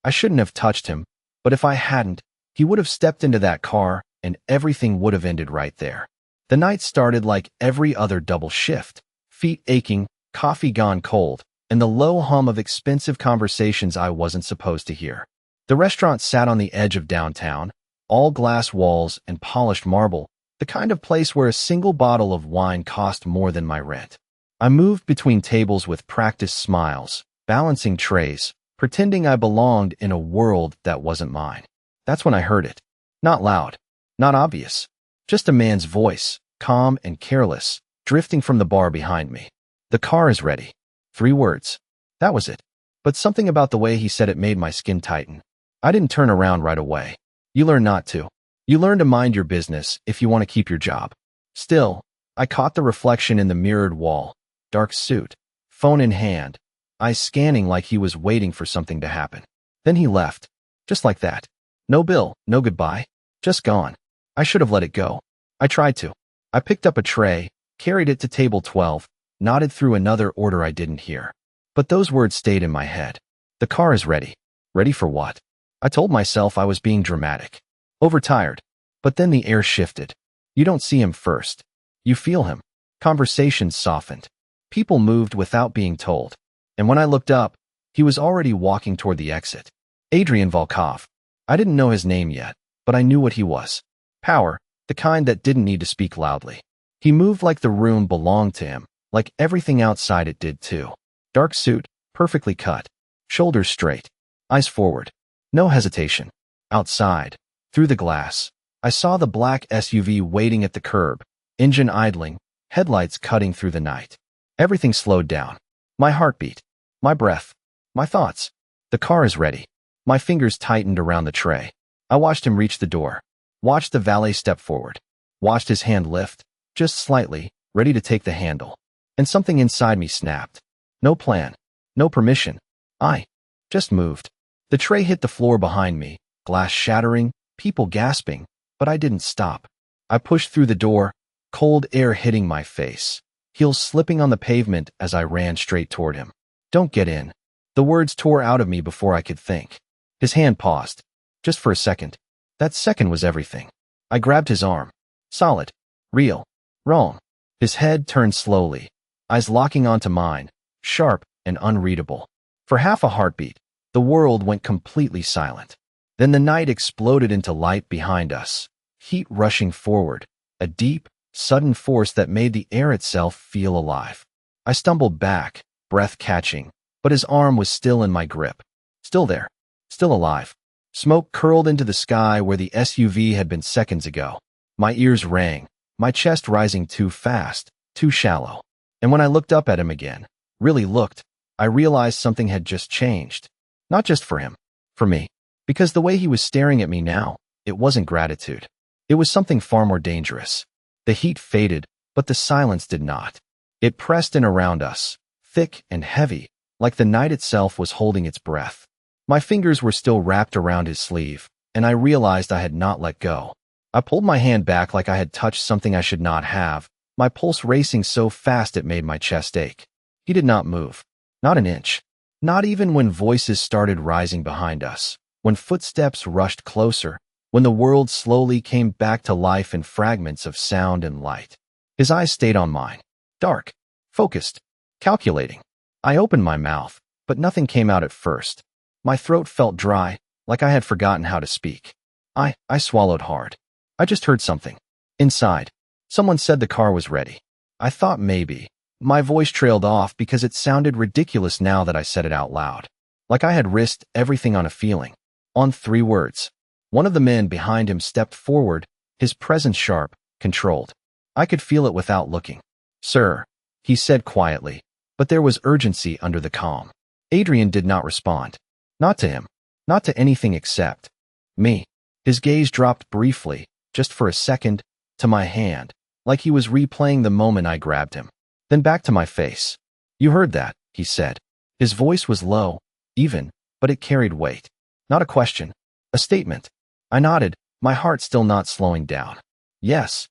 I shouldn't have touched him, but if I hadn't, he would have stepped into that car and everything would have ended right there. The night started like every other double shift, feet aching, coffee gone cold, and the low hum of expensive conversations I wasn't supposed to hear. The restaurant sat on the edge of downtown, all glass walls and polished marble, the kind of place where a single bottle of wine cost more than my rent. I moved between tables with practiced smiles, balancing trays, pretending I belonged in a world that wasn't mine. That's when I heard it. Not loud, not obvious, just a man's voice, calm and careless, drifting from the bar behind me. "The car is ready." 3 words. That was it. But something about the way he said it made my skin tighten. I didn't turn around right away. You learn not to. You learn to mind your business if you want to keep your job. Still, I caught the reflection in the mirrored wall, dark suit, phone in hand, eyes scanning like he was waiting for something to happen. Then he left. Just like that. No bill, no goodbye. Just gone. I should have let it go. I tried to. I picked up a tray, carried it to table 12, nodded through another order I didn't hear. But those words stayed in my head. The car is ready. Ready for what? I told myself I was being dramatic. Overtired. But then the air shifted. You don't see him first. You feel him. Conversations softened. People moved without being told. And when I looked up, he was already walking toward the exit. Adrian Volkov. I didn't know his name yet, but I knew what he was. Power, the kind that didn't need to speak loudly. He moved like the room belonged to him, like everything outside it did too. Dark suit, perfectly cut. Shoulders straight. Eyes forward. No hesitation. Outside, through the glass, I saw the black SUV waiting at the curb, engine idling, headlights cutting through the night. Everything slowed down. My heartbeat. My breath. My thoughts. The car is ready. My fingers tightened around the tray. I watched him reach the door. Watched the valet step forward. Watched his hand lift, just slightly, ready to take the handle. And something inside me snapped. No plan. No permission. I just moved. The tray hit the floor behind me, glass shattering, people gasping, but I didn't stop. I pushed through the door, cold air hitting my face, heels slipping on the pavement as I ran straight toward him. "Don't get in." The words tore out of me before I could think. His hand paused. Just for a second. That second was everything. I grabbed his arm. Solid. Real. Wrong. His head turned slowly, eyes locking onto mine, sharp and unreadable. For half a heartbeat, the world went completely silent. Then the night exploded into light behind us, heat rushing forward, a deep, sudden force that made the air itself feel alive. I stumbled back, breath catching, but his arm was still in my grip. Still there. Still alive. Smoke curled into the sky where the SUV had been seconds ago. My ears rang, my chest rising too fast, too shallow. And when I looked up at him again, really looked, I realized something had just changed. Not just for him, for me. Because the way he was staring at me now, it wasn't gratitude. It was something far more dangerous. The heat faded, but the silence did not. It pressed in around us, thick and heavy, like the night itself was holding its breath. My fingers were still wrapped around his sleeve, and I realized I had not let go. I pulled my hand back like I had touched something I should not have, my pulse racing so fast it made my chest ache. He did not move. Not an inch. Not even when voices started rising behind us, when footsteps rushed closer, when the world slowly came back to life in fragments of sound and light. His eyes stayed on mine. Dark. Focused. Calculating. I opened my mouth, but nothing came out at first. My throat felt dry, like I had forgotten how to speak. I swallowed hard. I just heard something. Inside. Someone said the car was ready. I thought maybe. My voice trailed off because it sounded ridiculous now that I said it out loud. Like I had risked everything on a feeling. On 3 words. One of the men behind him stepped forward, his presence sharp, controlled. I could feel it without looking. "Sir," he said quietly, but there was urgency under the calm. Adrian did not respond. Not to him. Not to anything except me. His gaze dropped briefly, just for a second, to my hand, like he was replaying the moment I grabbed him. Then back to my face. "You heard that," he said. His voice was low, even, but it carried weight. Not a question. A statement. I nodded, my heart still not slowing down. Yes.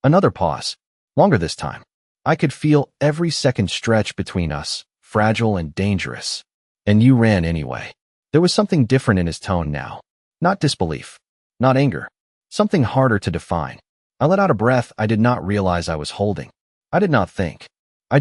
Another pause. Longer this time. I could feel every second stretch between us, fragile and dangerous. "And you ran anyway." There was something different in his tone now. Not disbelief. Not anger. Something harder to define. I let out a breath I did not realize I was holding. I did not think. I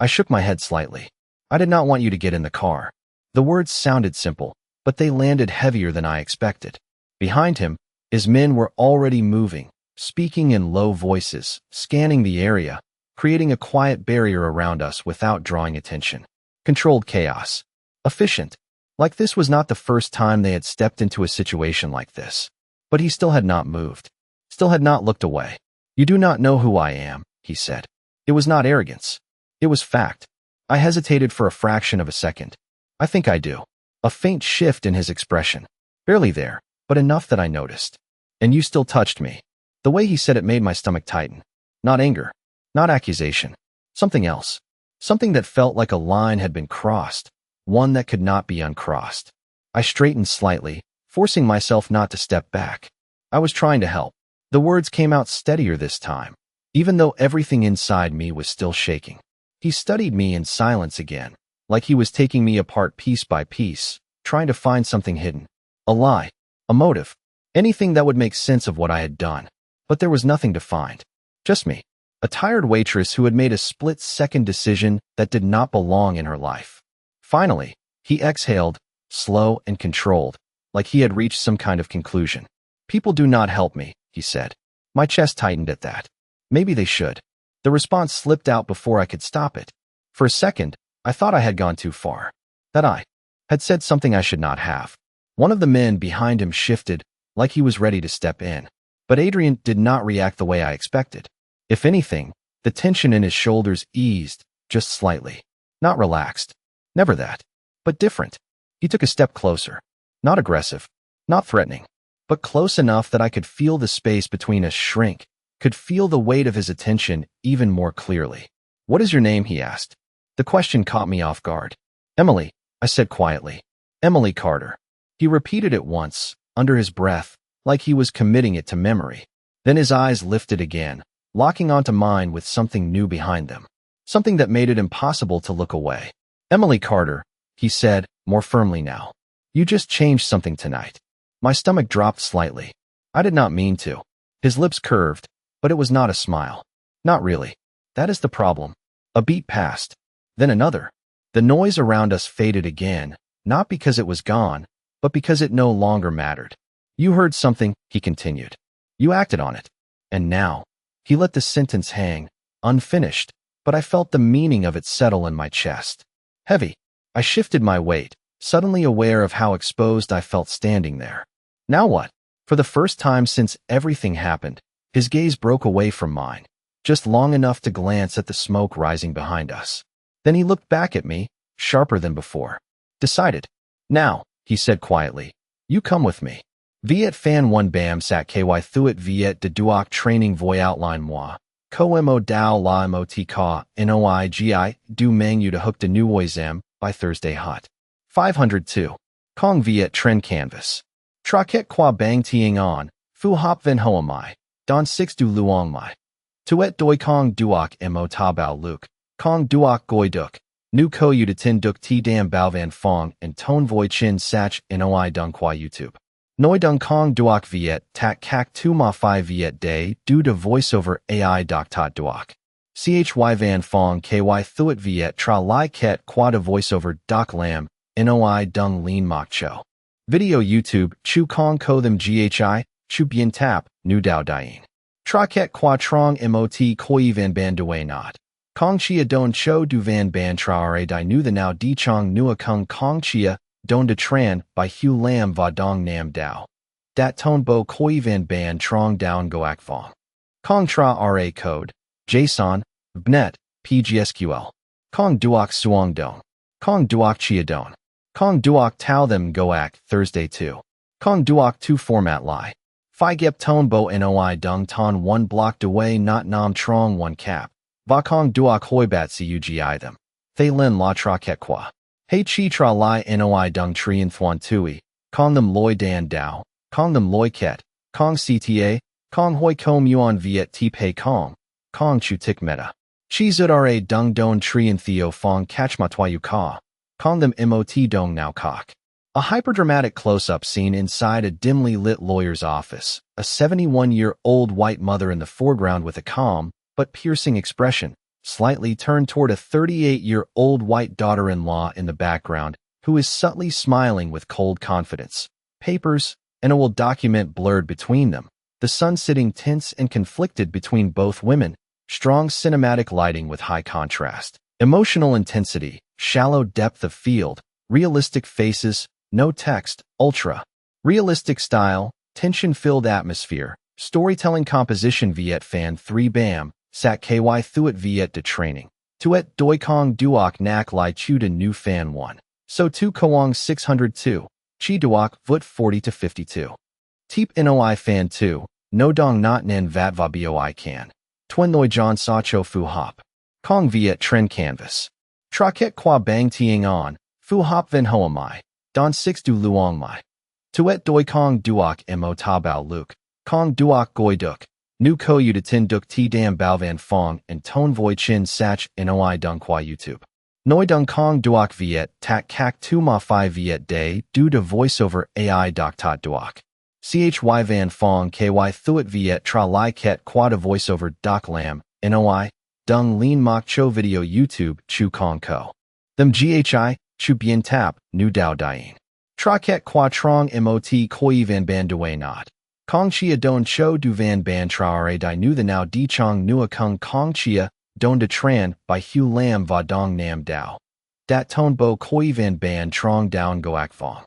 shook my head slightly. I did not want you to get in the car. The words sounded simple, but they landed heavier than I expected. Behind him, his men were already moving, speaking in low voices, scanning the area, creating a quiet barrier around us without drawing attention. Controlled chaos. Efficient. Like this was not the first time they had stepped into a situation like this. But he still had not moved. Still had not looked away. You do not know who I am, he said. It was not arrogance. It was fact. I hesitated for a fraction of a second. I think I do. A faint shift in his expression. Barely there, but enough that I noticed. And you still touched me. The way he said it made my stomach tighten. Not anger. Not accusation. Something else. Something that felt like a line had been crossed. One that could not be uncrossed. I straightened slightly, forcing myself not to step back. I was trying to help. The words came out steadier this time, even though everything inside me was still shaking. He studied me in silence again, like he was taking me apart piece by piece, trying to find something hidden. A lie. A motive. Anything that would make sense of what I had done. But there was nothing to find. Just me. A tired waitress who had made a split-second decision that did not belong in her life. Finally, he exhaled, slow and controlled, like he had reached some kind of conclusion. People do not help me, he said. My chest tightened at that. Maybe they should. The response slipped out before I could stop it. For a second, I thought I had gone too far. That I had said something I should not have. One of the men behind him shifted, like he was ready to step in. But Adrian did not react the way I expected. If anything, the tension in his shoulders eased, just slightly. Not relaxed. Never that. But different. He took a step closer. Not aggressive. Not threatening. But close enough that I could feel the space between us shrink, could feel the weight of his attention even more clearly. What is your name? He asked. The question caught me off guard. Emily, I said quietly. Emily Carter. He repeated it once, under his breath, like he was committing it to memory. Then his eyes lifted again, locking onto mine with something new behind them. Something that made it impossible to look away. Emily Carter, he said, more firmly now. You just changed something tonight. My stomach dropped slightly. I did not mean to. His lips curved, but it was not a smile. Not really. That is the problem. A beat passed. Then another. The noise around us faded again, not because it was gone, but because it no longer mattered. You heard something, he continued. You acted on it. And now, he let the sentence hang, unfinished, but I felt the meaning of it settle in my chest. Heavy. I shifted my weight, suddenly aware of how exposed I felt standing there. Now what? For the first time since everything happened, his gaze broke away from mine, just long enough to glance at the smoke rising behind us. Then he looked back at me, sharper than before. Decided. Now, he said quietly, you come with me. Viet fan 1 bam sat ky thuet viet de duoc training voi outline moi. Co mo dao la mot ka noi gi du mang you to hook de nuoi zem by Thursday hot. 502. Kong viet trend canvas. Traket qua bang tiang on, fu hop ven hoamai, don 6 du luong mai. Tuet doi kong duoc mo tabao luke, kong duoc goi duk, nu ko yu de tin duk ti dam bao van fong and ton voi chin sach noi dung qua YouTube. Noi dung kong duoc viet tak kak tu ma 5 viet day du de voiceover AI doc tot duoc. Chy van fong ky thuet viet tra lai ket qua de voiceover doc lam, noi dung lean mok cho. Video YouTube, chu kong ko them ghi, chu bien tap, nu dao dien. Tra ket qua trong mot koi van ban duwe not. Kong chia don cho du van ban tra ra di nu the now di chong nua kung kong chia, don de tran by Hugh Lam va dong nam dao. Dat ton bo koi van ban trong down goak fong. Kong tra ra code, JSON, bnet, PGSQL. Kong duoc suong don. Kong duoc chia don. Kong duoc tau them goak Thursday 2. Kong duoc 2 format lie. Phi gep ton bo noi dung ton 1 blocked away not nam trong 1 cap. Va kong duoc hoi bat cugi them. Thay lin la tra ket qua. Hey chi tra lai noi dung trien thuan tui. Kong them loi dan dao. Kong them loi ket. Kong cta. Kong hoi kom yuan viet ti pei kong. Kong chu tik meta. Chi zut ra dung don trien theo fong catch ma twa yu ka. Kong them mot dong now kok. A hyperdramatic close-up scene inside a dimly lit lawyer's office, a 71-year-old white mother in the foreground with a calm but piercing expression, slightly turned toward a 38-year-old white daughter-in-law in the background, who is subtly smiling with cold confidence. Papers and a will document blurred between them, the sun sitting tense and conflicted between both women, strong cinematic lighting with high contrast, emotional intensity, shallow depth of field, realistic faces, no text, ultra realistic style, tension-filled atmosphere, storytelling composition Viet Fan 3 Bam, Sat Ky Thuet Viet de Training, Tuet Doi Kong Duok Nak Lai Chu de Nu Fan 1, So Tu Koang 602, Chi Duok Vut 40 to 52. Teep Noi Fan 2, No Dong Not Nen Vat Va Boi Can, Twin Noi John Sa Cho Fu Hop, Kong Viet Trend Canvas, Traket Qua Bang Tiang On, Fu Hop Ven Hoa Mai, Don 6 Du Luong Mai, Tuet Doi Kong Duok Mo Ta Bao Luke, Kong Duok Goi Duk, Nu Ko Yu De Tin Duk Ti Dam Bao Van Fong and Ton Voi Chin Sach Noi Dung Qua YouTube. Noi Dung Kong Duok Viet Tak Kak Tu Ma Phi Viet Day Du De Voiceover AI Doc Tot Duok. CHY Van Fong KY Thuet Viet Tra Lai Ket Qua De Voiceover Doc Lam NOI Dung Lean Mok Cho Video YouTube Chu Kong Ko. Them GHI Chu Bien Tap Nu Dao Dien. Tra Ket Qua Trong MOT Koi Van Ban Due Not. Kong Chia Don Cho Du Van Ban Tra Ra Dai Nu The Now Di Chong Nua Kung Kong Chia Don De Tran by Hugh Lam Va Dong Nam Dao. Dat Ton Bo Koi Van Ban Trong Down Goak Fong.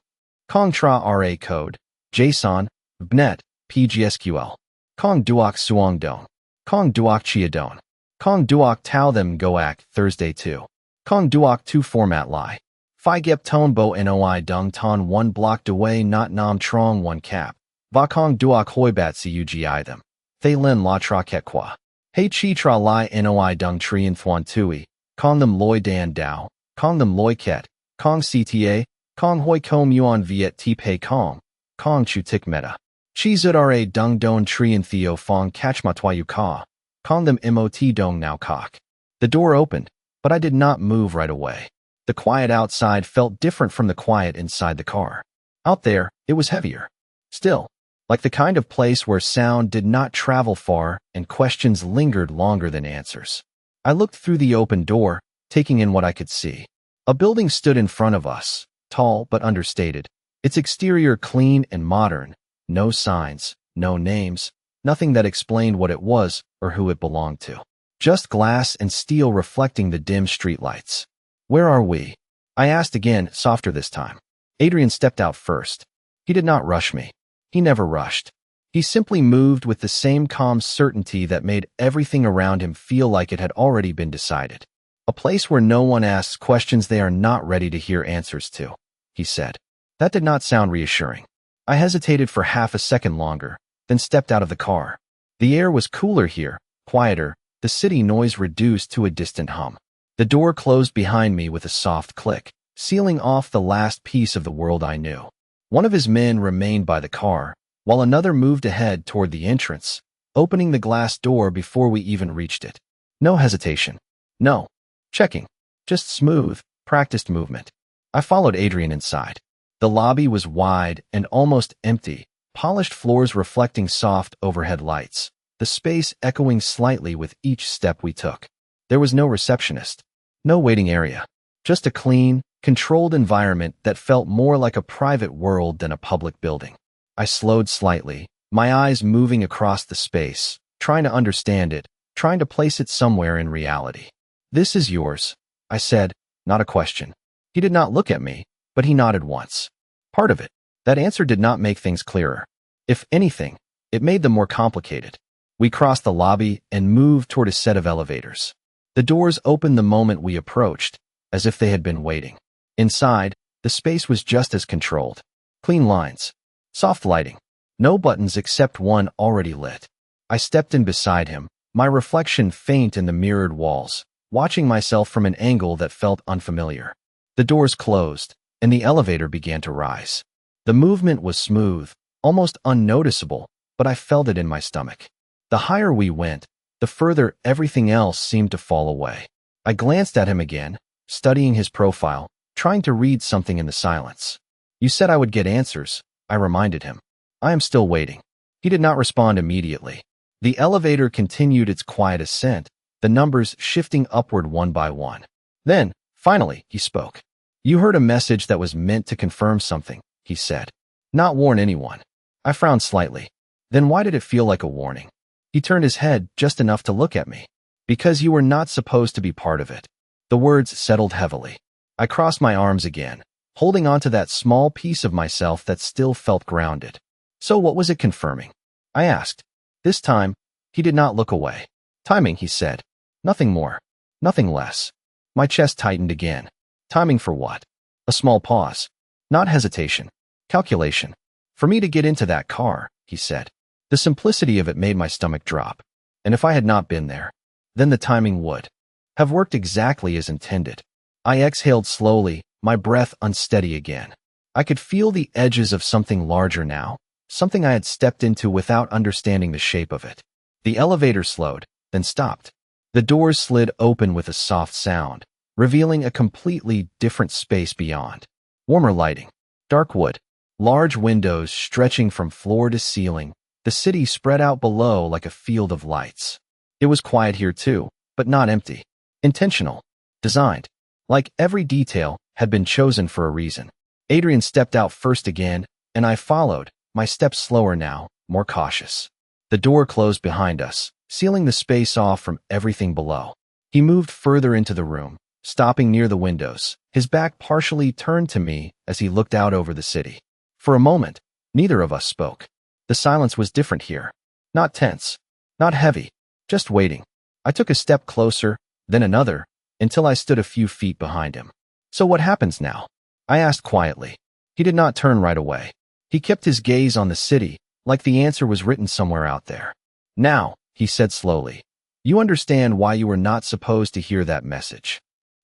Kong Tra Ra Code. JSON, BNet, PGSQL. Kong Duok Suong Don. Kong Duok Chia Don. Kong Duok Tao Them Goak Thursday 2. Kong Duok 2 Format Lai. Phi Gep Ton Bo Noi Dung Ton 1 Block Dewey Not Nam Trong 1 Cap. Va Kong Duok Hoi Bat Cugi Them. Thay Lin La Tra Ket Qua. Hey Chi Tra Lai Noi Dung Trian Thuan Tui. Kong Them Loi Dan Dao. Kong Them Loi Ket. Kong CTA. Kong Hoi Kom Yuan Viet Ti Pei Kong. Kong Chu Tik Meta. Chi Zud Ra Dung Don Trian Theo Fong Catch Ma Twa Yu Ka. Kong Them Mot Dong Now Kok. The door opened, but I did not move right away. The quiet outside felt different from the quiet inside the car. Out there, it was heavier. Still, like the kind of place where sound did not travel far and questions lingered longer than answers. I looked through the open door, taking in what I could see. A building stood in front of us, tall but understated, its exterior clean and modern, no signs, no names, nothing that explained what it was or who it belonged to. Just glass and steel reflecting the dim streetlights. Where are we? I asked again, softer this time. Adrian stepped out first. He did not rush me. He never rushed. He simply moved with the same calm certainty that made everything around him feel like it had already been decided. A place where no one asks questions they are not ready to hear answers to, he said. That did not sound reassuring. I hesitated for half a second longer, then stepped out of the car. The air was cooler here, quieter, the city noise reduced to a distant hum. The door closed behind me with a soft click, sealing off the last piece of the world I knew. One of his men remained by the car, while another moved ahead toward the entrance, opening the glass door before we even reached it. No hesitation. No checking. Just smooth, practiced movement. I followed Adrian inside. The lobby was wide and almost empty, polished floors reflecting soft overhead lights, the space echoing slightly with each step we took. There was no receptionist, no waiting area, just a clean, controlled environment that felt more like a private world than a public building. I slowed slightly, my eyes moving across the space, trying to understand it, trying to place it somewhere in reality. This is yours, I said, not a question. He did not look at me, but he nodded once. Part of it. That answer did not make things clearer. If anything, it made them more complicated. We crossed the lobby and moved toward a set of elevators. The doors opened the moment we approached, as if they had been waiting. Inside, the space was just as controlled. Clean lines. Soft lighting. No buttons except one already lit. I stepped in beside him, my reflection faint in the mirrored walls, watching myself from an angle that felt unfamiliar. The doors closed, and the elevator began to rise. The movement was smooth, almost unnoticeable, but I felt it in my stomach. The higher we went, the further everything else seemed to fall away. I glanced at him again, studying his profile, trying to read something in the silence. You said I would get answers, I reminded him. I am still waiting. He did not respond immediately. The elevator continued its quiet ascent, the numbers shifting upward one by one. Then, finally, he spoke. You heard a message that was meant to confirm something, he said. Not warn anyone. I frowned slightly. Then why did it feel like a warning? He turned his head just enough to look at me. Because you were not supposed to be part of it. The words settled heavily. I crossed my arms again, holding on to that small piece of myself that still felt grounded. So what was it confirming? I asked. This time, he did not look away. Timing, he said. Nothing more. Nothing less. My chest tightened again. Timing for what? A small pause. Not hesitation. Calculation. For me to get into that car, he said. The simplicity of it made my stomach drop. And if I had not been there, then the timing would have worked exactly as intended. I exhaled slowly, my breath unsteady again. I could feel the edges of something larger now, something I had stepped into without understanding the shape of it. The elevator slowed, then stopped. The doors slid open with a soft sound, revealing a completely different space beyond. Warmer lighting, dark wood, large windows stretching from floor to ceiling, the city spread out below like a field of lights. It was quiet here too, but not empty. Intentional. Designed. Like every detail had been chosen for a reason. Adrian stepped out first again, and I followed, my steps slower now, more cautious. The door closed behind us, sealing the space off from everything below. He moved further into the room, stopping near the windows, his back partially turned to me as he looked out over the city. For a moment, neither of us spoke. The silence was different here. Not tense. Not heavy. Just waiting. I took a step closer, then another, until I stood a few feet behind him. So what happens now? I asked quietly. He did not turn right away. He kept his gaze on the city, like the answer was written somewhere out there. Now, he said slowly, you understand why you were not supposed to hear that message.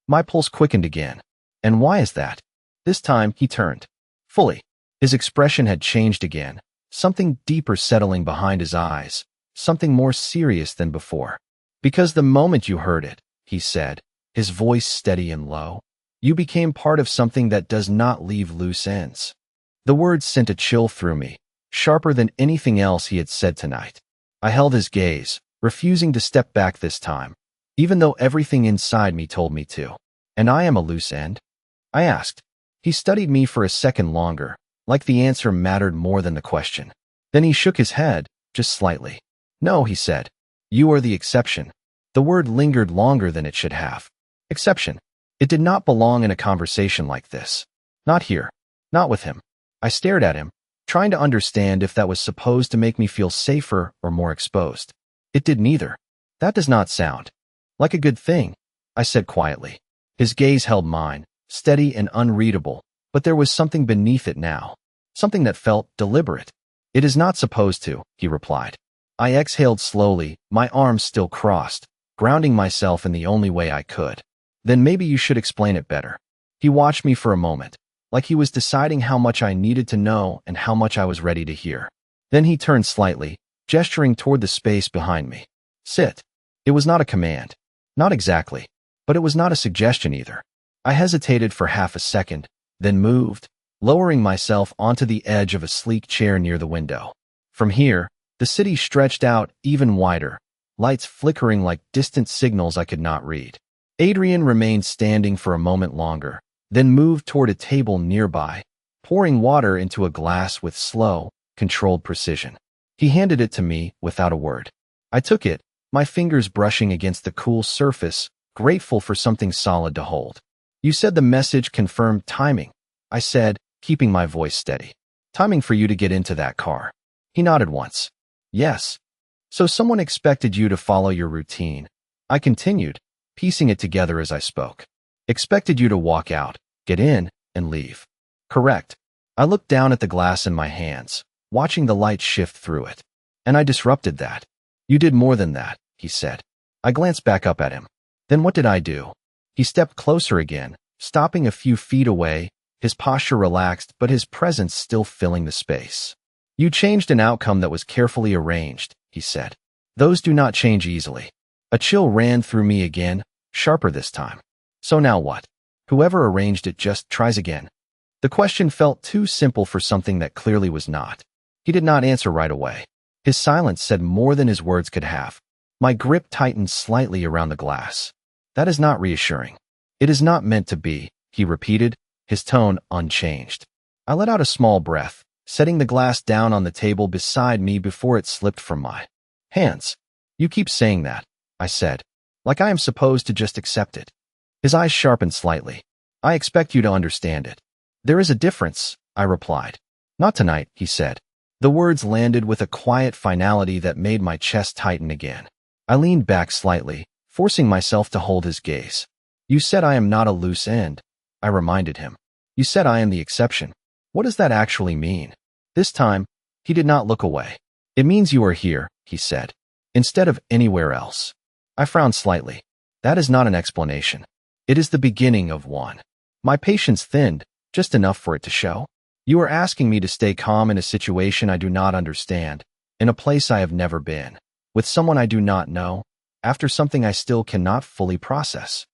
My pulse quickened again. And why is that? This time, he turned. Fully. His expression had changed again, something deeper settling behind his eyes, something more serious than before. Because the moment you heard it, he said, his voice steady and low, you became part of something that does not leave loose ends. The words sent a chill through me, sharper than anything else he had said tonight. I held his gaze, refusing to step back this time, even though everything inside me told me to. And I am a loose end? I asked. He studied me for a second longer, like the answer mattered more than the question. Then he shook his head, just slightly. No, he said. You are the exception. The word lingered longer than it should have. Exception. It did not belong in a conversation like this. Not here. Not with him. I stared at him, trying to understand if that was supposed to make me feel safer or more exposed. It did neither. That does not sound like a good thing, I said quietly. His gaze held mine, steady and unreadable, but there was something beneath it now. Something that felt deliberate. It is not supposed to, he replied. I exhaled slowly, my arms still crossed, grounding myself in the only way I could. Then maybe you should explain it better. He watched me for a moment, like he was deciding how much I needed to know and how much I was ready to hear. Then he turned slightly, gesturing toward the space behind me. Sit. It was not a command. Not exactly. But it was not a suggestion either. I hesitated for half a second, then moved, lowering myself onto the edge of a sleek chair near the window. From here, the city stretched out even wider, lights flickering like distant signals I could not read. Adrian remained standing for a moment longer, then moved toward a table nearby, pouring water into a glass with slow, controlled precision. He handed it to me without a word. I took it, my fingers brushing against the cool surface, grateful for something solid to hold. You said the message confirmed timing, I said, keeping my voice steady. Timing for you to get into that car. He nodded once. Yes. So someone expected you to follow your routine. I continued, piecing it together as I spoke. Expected you to walk out, get in, and leave. Correct. I looked down at the glass in my hands, watching the light shift through it. And I disrupted that. You did more than that, he said. I glanced back up at him. Then what did I do? He stepped closer again, stopping a few feet away, his posture relaxed but his presence still filling the space. You changed an outcome that was carefully arranged, he said. Those do not change easily. A chill ran through me again, sharper this time. So now what? Whoever arranged it just tries again. The question felt too simple for something that clearly was not. He did not answer right away. His silence said more than his words could have. My grip tightened slightly around the glass. That is not reassuring. It is not meant to be, he repeated, his tone unchanged. I let out a small breath, setting the glass down on the table beside me before it slipped from my hands. You keep saying that, I said, like I am supposed to just accept it. His eyes sharpened slightly. I expect you to understand it. There is a difference, I replied. Not tonight, he said. The words landed with a quiet finality that made my chest tighten again. I leaned back slightly, forcing myself to hold his gaze. You said I am not a loose end, I reminded him. You said I am the exception. What does that actually mean? This time, he did not look away. It means you are here, he said, instead of anywhere else. I frowned slightly. That is not an explanation. It is the beginning of one. My patience thinned, just enough for it to show. You are asking me to stay calm in a situation I do not understand, in a place I have never been, with someone I do not know, after something I still cannot fully process.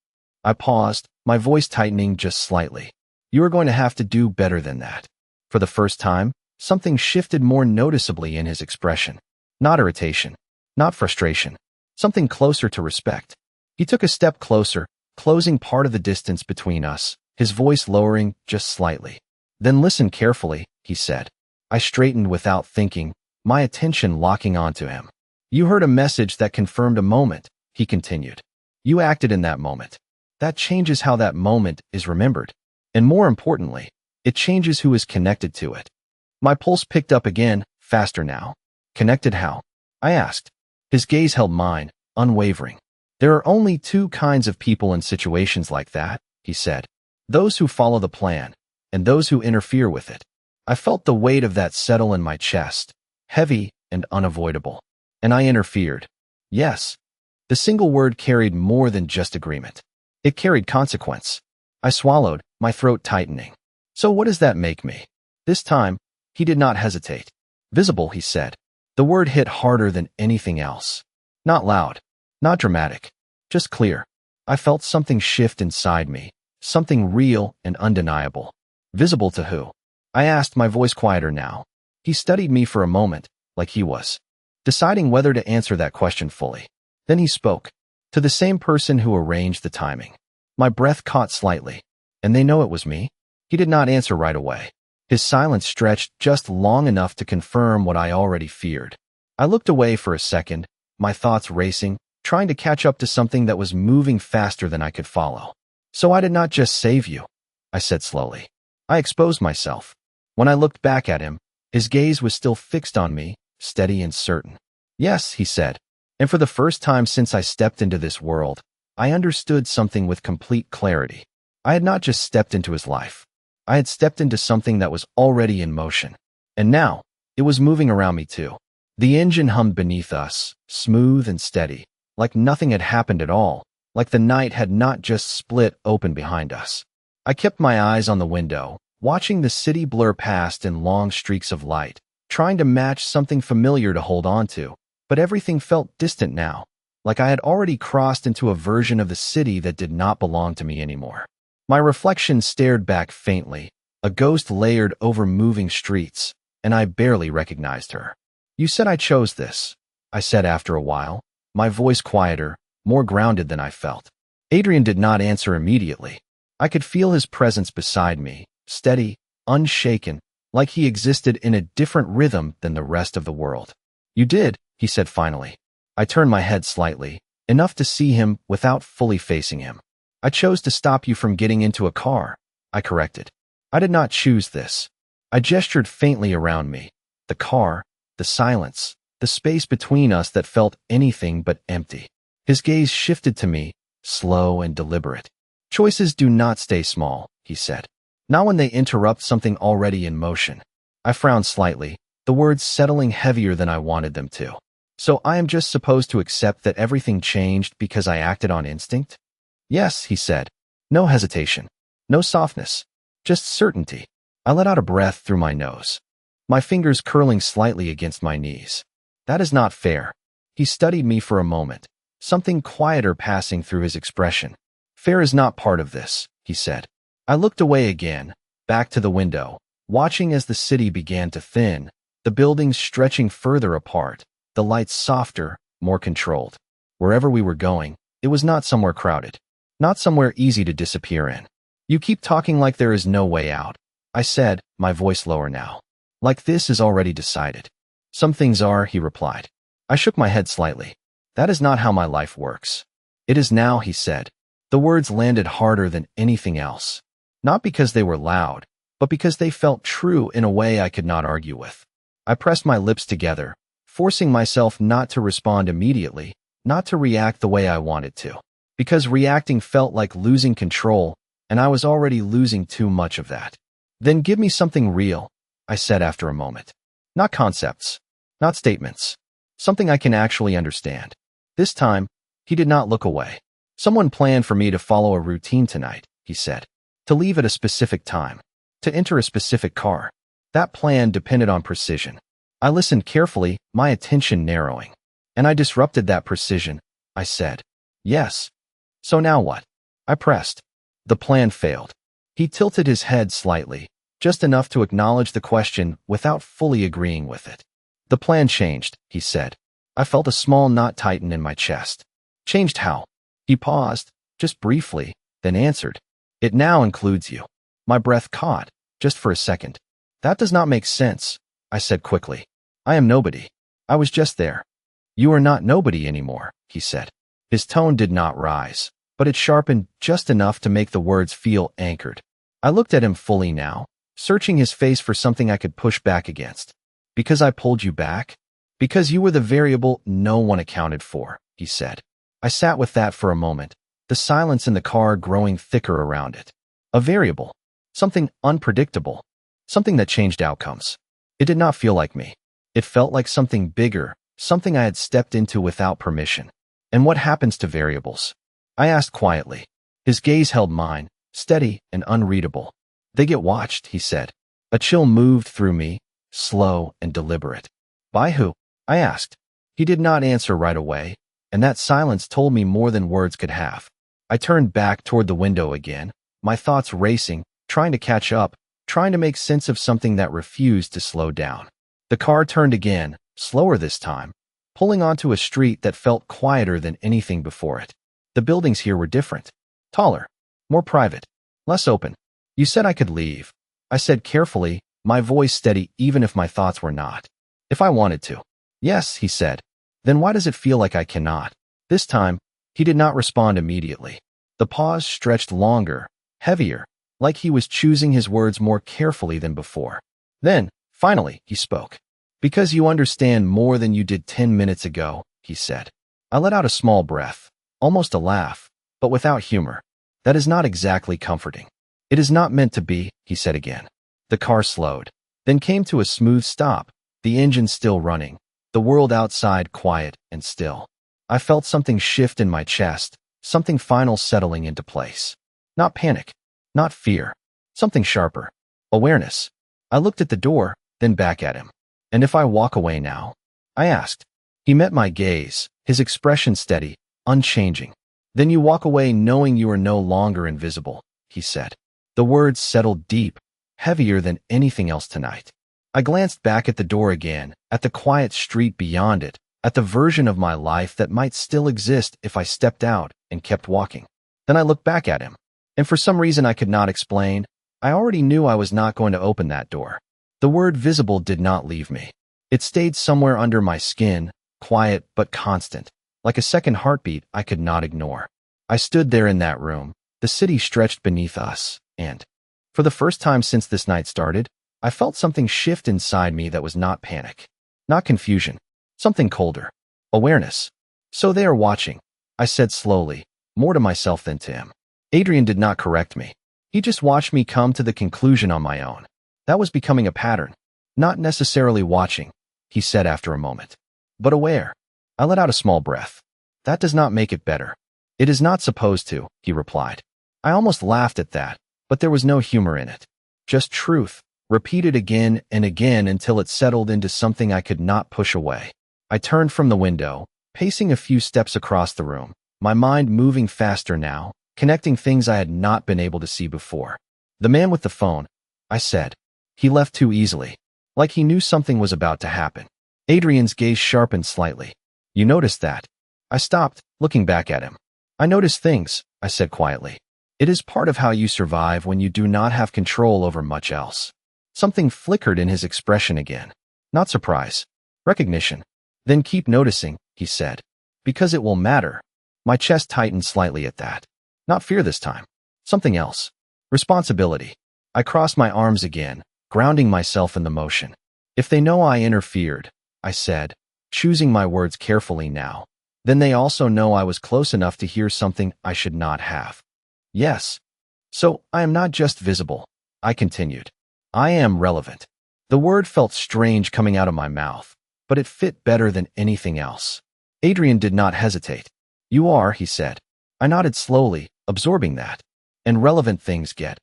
I paused, my voice tightening just slightly. You are going to have to do better than that. For the first time, something shifted more noticeably in his expression. Not irritation, not frustration, something closer to respect. He took a step closer, closing part of the distance between us, his voice lowering just slightly. Then listen carefully, he said. I straightened without thinking, my attention locking onto him. You heard a message that confirmed a moment, he continued. You acted in that moment. That changes how that moment is remembered. And more importantly, it changes who is connected to it. My pulse picked up again, faster now. Connected how? I asked. His gaze held mine, unwavering. There are only two kinds of people in situations like that, he said. Those who follow the plan, and those who interfere with it. I felt the weight of that settle in my chest, heavy and unavoidable. And I interfered. Yes. The single word carried more than just agreement. It carried consequence. I swallowed, my throat tightening. So what does that make me? This time, he did not hesitate. Visible, he said. The word hit harder than anything else. Not loud, not dramatic, just clear. I felt something shift inside me, something real and undeniable. Visible to who? I asked, my voice quieter now. He studied me for a moment, like he was deciding whether to answer that question fully. Then he spoke. To the same person who arranged the timing. My breath caught slightly. And they know it was me? He did not answer right away. His silence stretched just long enough to confirm what I already feared. I looked away for a second, my thoughts racing, trying to catch up to something that was moving faster than I could follow. So I did not just save you, I said slowly. I exposed myself. When I looked back at him, his gaze was still fixed on me, steady and certain. Yes, he said. And for the first time since I stepped into this world, I understood something with complete clarity. I had not just stepped into his life. I had stepped into something that was already in motion. And now, it was moving around me too. The engine hummed beneath us, smooth and steady, like nothing had happened at all, like the night had not just split open behind us. I kept my eyes on the window, watching the city blur past in long streaks of light, trying to match something familiar to hold on to, but everything felt distant now, like I had already crossed into a version of the city that did not belong to me anymore. My reflection stared back faintly, a ghost layered over moving streets, and I barely recognized her. You said I chose this, I said after a while, my voice quieter, more grounded than I felt. Adrian did not answer immediately. I could feel his presence beside me, steady, unshaken, like he existed in a different rhythm than the rest of the world. You did, he said finally. I turned my head slightly, enough to see him without fully facing him. I chose to stop you from getting into a car, I corrected. I did not choose this. I gestured faintly around me. The car, the silence, the space between us that felt anything but empty. His gaze shifted to me, slow and deliberate. Choices do not stay small, he said. Not when they interrupt something already in motion. I frowned slightly, the words settling heavier than I wanted them to. So I am just supposed to accept that everything changed because I acted on instinct? Yes, he said. No hesitation. No softness. Just certainty. I let out a breath through my nose, my fingers curling slightly against my knees. That is not fair. He studied me for a moment, something quieter passing through his expression. Fair is not part of this, he said. I looked away again, back to the window, watching as the city began to thin, the buildings stretching further apart, the lights softer, more controlled. Wherever we were going, it was not somewhere crowded, not somewhere easy to disappear in. You keep talking like there is no way out, I said, my voice lower now. Like this is already decided. Some things are, he replied. I shook my head slightly. That is not how my life works. It is now, he said. The words landed harder than anything else. Not because they were loud, but because they felt true in a way I could not argue with. I pressed my lips together, forcing myself not to respond immediately, not to react the way I wanted to. Because reacting felt like losing control, and I was already losing too much of that. Then give me something real, I said after a moment. Not concepts, not statements. Something I can actually understand. This time, he did not look away. Someone planned for me to follow a routine tonight, he said. To leave at a specific time. To enter a specific car. That plan depended on precision. I listened carefully, my attention narrowing. And I disrupted that precision, I said. Yes. So now what? I pressed. The plan failed. He tilted his head slightly, just enough to acknowledge the question without fully agreeing with it. The plan changed, he said. I felt a small knot tighten in my chest. Changed how? He paused, just briefly, then answered. It now includes you. My breath caught, just for a second. That does not make sense, I said quickly. I am nobody. I was just there. You are not nobody anymore, he said. His tone did not rise, but it sharpened just enough to make the words feel anchored. I looked at him fully now, searching his face for something I could push back against. Because I pulled you back? Because you were the variable no one accounted for, he said. I sat with that for a moment, the silence in the car growing thicker around it. A variable. Something unpredictable. Something that changed outcomes. It did not feel like me. It felt like something bigger, something I had stepped into without permission. And what happens to variables? I asked quietly. His gaze held mine, steady and unreadable. They get watched, he said. A chill moved through me, slow and deliberate. By who? I asked. He did not answer right away, and that silence told me more than words could have. I turned back toward the window again, my thoughts racing, trying to catch up, trying to make sense of something that refused to slow down. The car turned again, slower this time, pulling onto a street that felt quieter than anything before it. The buildings here were different. Taller, more private, less open. You said I could leave. I said carefully, my voice steady even if my thoughts were not. If I wanted to. Yes, he said. Then why does it feel like I cannot? This time, he did not respond immediately. The pause stretched longer, heavier, like he was choosing his words more carefully than before. Then, finally, he spoke. Because you understand more than you did 10 minutes ago, he said. I let out a small breath, almost a laugh, but without humor. That is not exactly comforting. It is not meant to be, he said again. The car slowed, then came to a smooth stop, the engine still running, the world outside quiet and still. I felt something shift in my chest, something final settling into place. Not panic, not fear, something sharper. Awareness. I looked at the door, then back at him. And if I walk away now? I asked. He met my gaze, his expression steady, unchanging. Then you walk away knowing you are no longer invisible, he said. The words settled deep, heavier than anything else tonight. I glanced back at the door again, at the quiet street beyond it, at the version of my life that might still exist if I stepped out and kept walking. Then I looked back at him, and for some reason I could not explain, I already knew I was not going to open that door. The word visible did not leave me. It stayed somewhere under my skin, quiet but constant, like a second heartbeat I could not ignore. I stood there in that room, the city stretched beneath us, and, for the first time since this night started, I felt something shift inside me that was not panic, not confusion, something colder. Awareness. So they are watching, I said slowly, more to myself than to him. Adrian did not correct me. He just watched me come to the conclusion on my own. That was becoming a pattern. Not necessarily watching, he said after a moment, but aware. I let out a small breath. That does not make it better. It is not supposed to, he replied. I almost laughed at that, but there was no humor in it. Just truth, repeated again and again until it settled into something I could not push away. I turned from the window, pacing a few steps across the room, my mind moving faster now, connecting things I had not been able to see before. The man with the phone, I said. He left too easily, like he knew something was about to happen. Adrian's gaze sharpened slightly. You noticed that? I stopped, looking back at him. I noticed things, I said quietly. It is part of how you survive when you do not have control over much else. Something flickered in his expression again. Not surprise. Recognition. Then keep noticing, he said. Because it will matter. My chest tightened slightly at that. Not fear this time. Something else. Responsibility. I crossed my arms again, grounding myself in the motion. If they know I interfered, I said, choosing my words carefully now, then they also know I was close enough to hear something I should not have. Yes. So I am not just visible, I continued. I am relevant. The word felt strange coming out of my mouth, but it fit better than anything else. Adrian did not hesitate. You are, he said. I nodded slowly, absorbing that. And relevant things get.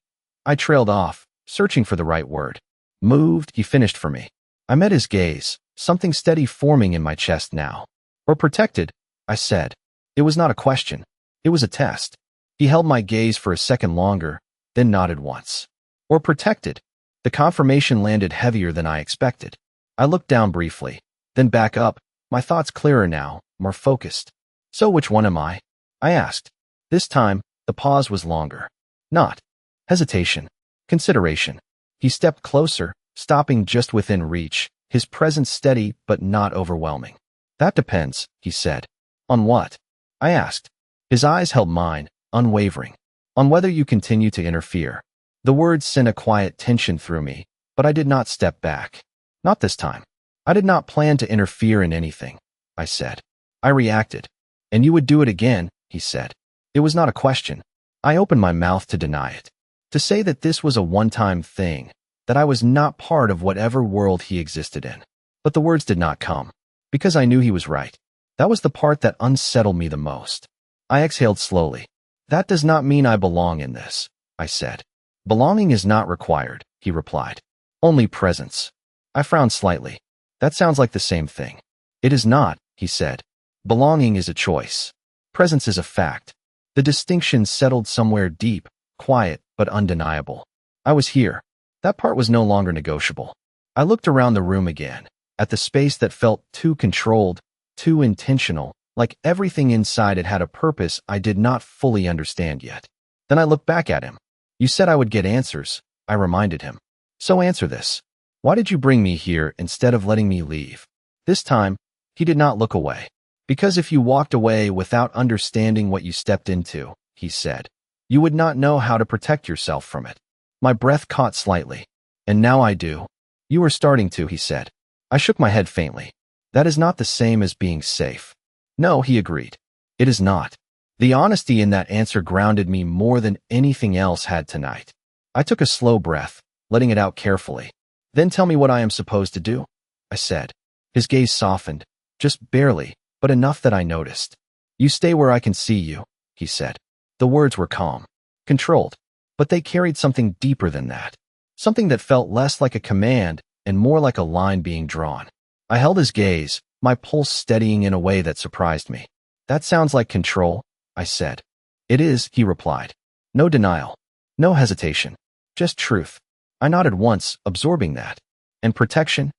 I trailed off, searching for the right word. Moved, he finished for me. I met his gaze, something steady forming in my chest now. Or protected, I said. It was not a question. It was a test. He held my gaze for a second longer, then nodded once. Or protected. The confirmation landed heavier than I expected. I looked down briefly, then back up, my thoughts clearer now, more focused. So which one am I? I asked. This time, the pause was longer. Not hesitation. Consideration. He stepped closer, stopping just within reach, his presence steady but not overwhelming. That depends, he said. On what? I asked. His eyes held mine, unwavering. On whether you continue to interfere. The words sent a quiet tension through me, but I did not step back. Not this time. I did not plan to interfere in anything, I said. I reacted. And you would do it again, he said. It was not a question. I opened my mouth to deny it. To say that this was a one-time thing, that I was not part of whatever world he existed in. But the words did not come, because I knew he was right. That was the part that unsettled me the most. I exhaled slowly. That does not mean I belong in this, I said. Belonging is not required, he replied. Only presence. I frowned slightly. That sounds like the same thing. It is not, he said. Belonging is a choice. Presence is a fact. The distinction settled somewhere deep, quiet, but undeniable. I was here. That part was no longer negotiable. I looked around the room again, at the space that felt too controlled, too intentional, like everything inside it had a purpose I did not fully understand yet. Then I looked back at him. You said I would get answers, I reminded him. So answer this. Why did you bring me here instead of letting me leave? This time, he did not look away. Because if you walked away without understanding what you stepped into, he said, you would not know how to protect yourself from it. My breath caught slightly. And now I do. You are starting to, he said. I shook my head faintly. That is not the same as being safe. No, he agreed. It is not. The honesty in that answer grounded me more than anything else had tonight. I took a slow breath, letting it out carefully. Then tell me what I am supposed to do, I said. His gaze softened, just barely, but enough that I noticed. You stay where I can see you, he said. The words were calm, controlled, but they carried something deeper than that. Something that felt less like a command and more like a line being drawn. I held his gaze, my pulse steadying in a way that surprised me. That sounds like control, I said. It is, he replied. No denial. No hesitation. Just truth. I nodded once, absorbing that. And protection?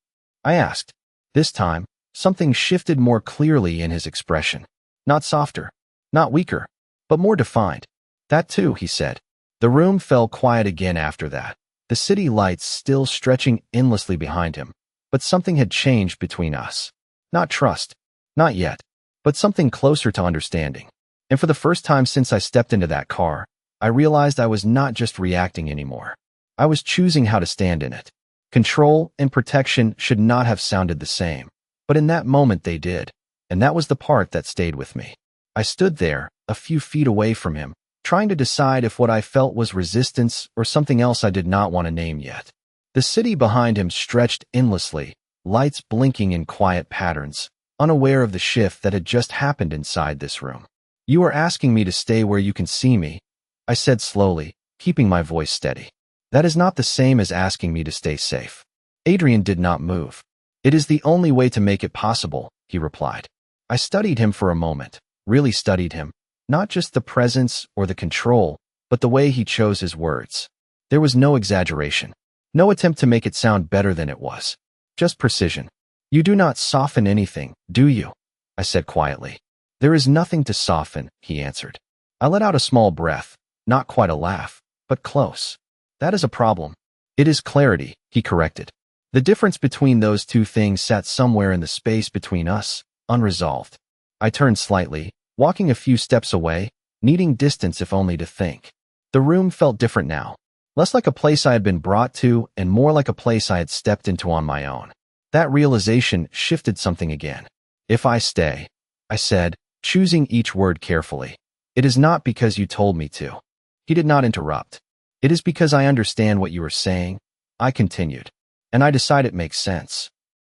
I asked. This time, something shifted more clearly in his expression. Not softer. Not weaker. But more defined. That too, he said. The room fell quiet again after that. The city lights still stretching endlessly behind him. But something had changed between us. Not trust. Not yet. But something closer to understanding. And for the first time since I stepped into that car, I realized I was not just reacting anymore. I was choosing how to stand in it. Control and protection should not have sounded the same. But in that moment they did. And that was the part that stayed with me. I stood there, a few feet away from him, trying to decide if what I felt was resistance or something else I did not want to name yet. The city behind him stretched endlessly, lights blinking in quiet patterns, unaware of the shift that had just happened inside this room. You are asking me to stay where you can see me, I said slowly, keeping my voice steady. That is not the same as asking me to stay safe. Adrian did not move. It is the only way to make it possible, he replied. I studied him for a moment, really studied him, not just the presence or the control, but the way he chose his words. There was no exaggeration. No attempt to make it sound better than it was. Just precision. You do not soften anything, do you? I said quietly. There is nothing to soften, he answered. I let out a small breath, not quite a laugh, but close. That is a problem. It is clarity, he corrected. The difference between those two things sat somewhere in the space between us, unresolved. I turned slightly, walking a few steps away, needing distance if only to think. The room felt different now. Less like a place I had been brought to and more like a place I had stepped into on my own. That realization shifted something again. If I stay, I said, choosing each word carefully. It is not because you told me to. He did not interrupt. It is because I understand what you are saying, I continued. And I decide it makes sense.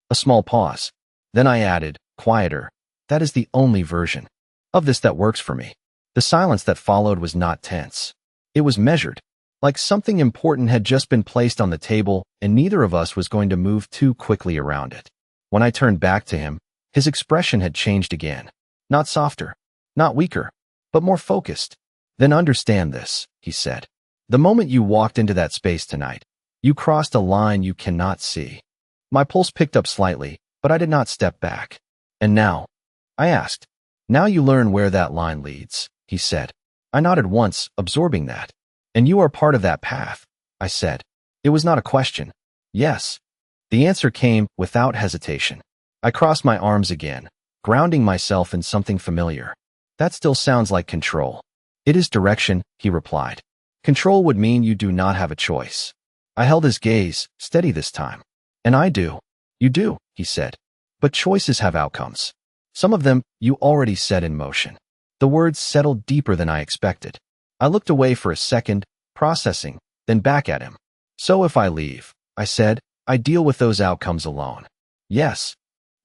A small pause. Then I added, quieter. That is the only version of this that works for me. The silence that followed was not tense. It was measured, like something important had just been placed on the table and neither of us was going to move too quickly around it. When I turned back to him, his expression had changed again. Not softer, not weaker, but more focused. Then understand this, he said. The moment you walked into that space tonight, you crossed a line you cannot see. My pulse picked up slightly, but I did not step back. And now? I asked. Now you learn where that line leads, he said. I nodded once, absorbing that. And you are part of that path, I said. It was not a question. Yes. The answer came without hesitation. I crossed my arms again, grounding myself in something familiar. That still sounds like control. It is direction, he replied. Control would mean you do not have a choice. I held his gaze, steady this time. And I do. You do, he said. But choices have outcomes. Some of them you already set in motion. The words settled deeper than I expected. I looked away for a second, processing, then back at him. So if I leave, I said, I deal with those outcomes alone. Yes.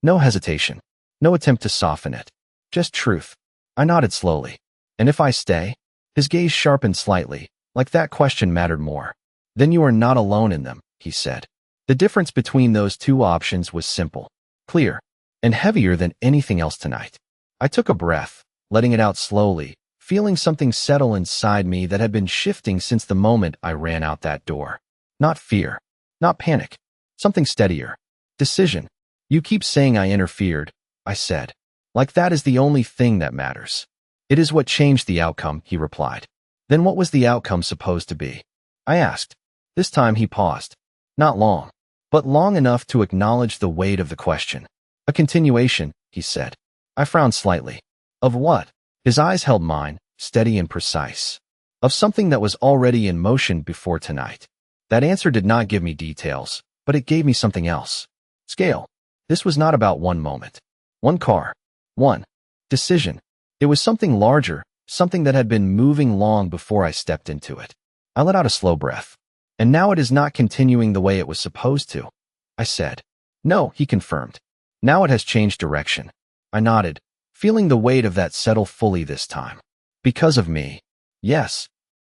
No hesitation. No attempt to soften it. Just truth. I nodded slowly. And if I stay? His gaze sharpened slightly, like that question mattered more. Then you are not alone in them, he said. The difference between those two options was simple, clear, and heavier than anything else tonight. I took a breath, letting it out slowly, feeling something settle inside me that had been shifting since the moment I ran out that door. Not fear, not panic, something steadier. Decision. You keep saying I interfered, I said. Like that is the only thing that matters. It is what changed the outcome, he replied. Then what was the outcome supposed to be? I asked. This time he paused. Not long, but long enough to acknowledge the weight of the question. A continuation, he said. I frowned slightly. Of what? His eyes held mine, steady and precise. Of something that was already in motion before tonight. That answer did not give me details, but it gave me something else. Scale. This was not about one moment. One car. One decision. It was something larger, something that had been moving long before I stepped into it. I let out a slow breath. And now it is not continuing the way it was supposed to, I said. No, he confirmed. Now it has changed direction. I nodded, feeling the weight of that settle fully this time. Because of me. Yes.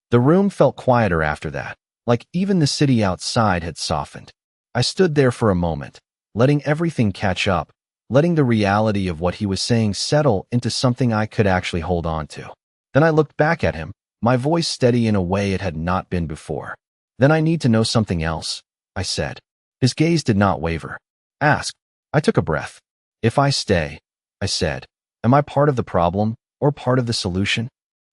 The room felt quieter after that, like even the city outside had softened. I stood there for a moment, letting everything catch up, letting the reality of what he was saying settle into something I could actually hold on to. Then I looked back at him, my voice steady in a way it had not been before. Then I need to know something else, I said. His gaze did not waver. Ask. I took a breath. If I stay, I said, am I part of the problem or part of the solution?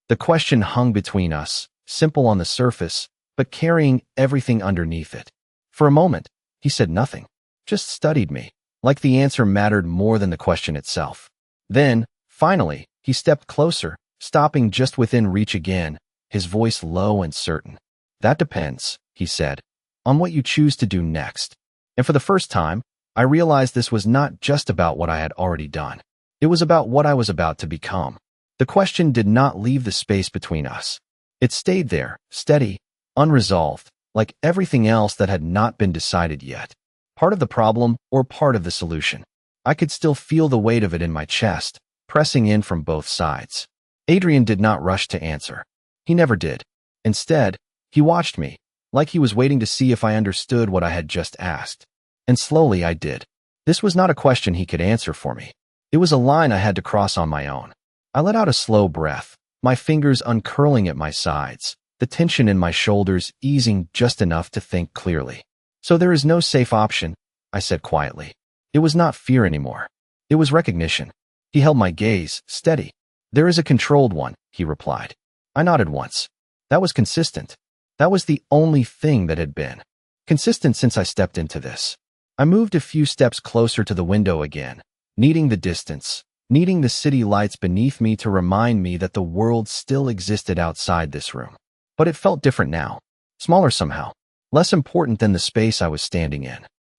The question hung between us, simple on the surface, but carrying everything underneath it. For a moment, he said nothing, just studied me, like the answer mattered more than the question itself. Then, finally, he stepped closer, stopping just within reach again, his voice low and certain. That depends, he said, on what you choose to do next. And for the first time, I realized this was not just about what I had already done. It was about what I was about to become. The question did not leave the space between us. It stayed there, steady, unresolved, like everything else that had not been decided yet. Part of the problem or part of the solution. I could still feel the weight of it in my chest, pressing in from both sides. Adrian did not rush to answer. He never did. Instead, he watched me, like he was waiting to see if I understood what I had just asked. And slowly I did. This was not a question he could answer for me. It was a line I had to cross on my own. I let out a slow breath, my fingers uncurling at my sides, the tension in my shoulders easing just enough to think clearly. So there is no safe option, I said quietly. It was not fear anymore. It was recognition. He held my gaze, steady. There is a controlled one, he replied. I nodded once. That was consistent. That was the only thing that had been consistent since I stepped into this. I moved a few steps closer to the window again, needing the distance, needing the city lights beneath me to remind me that the world still existed outside this room. But it felt different now. Smaller somehow. Less important than the space I was standing in.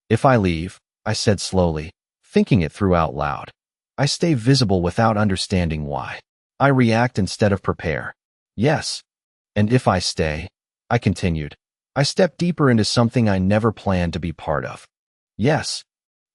If I leave, I said slowly, thinking it through out loud, I stay visible without understanding why. I react instead of prepare. Yes. And if I stay, I continued, I step deeper into something I never planned to be part of. Yes.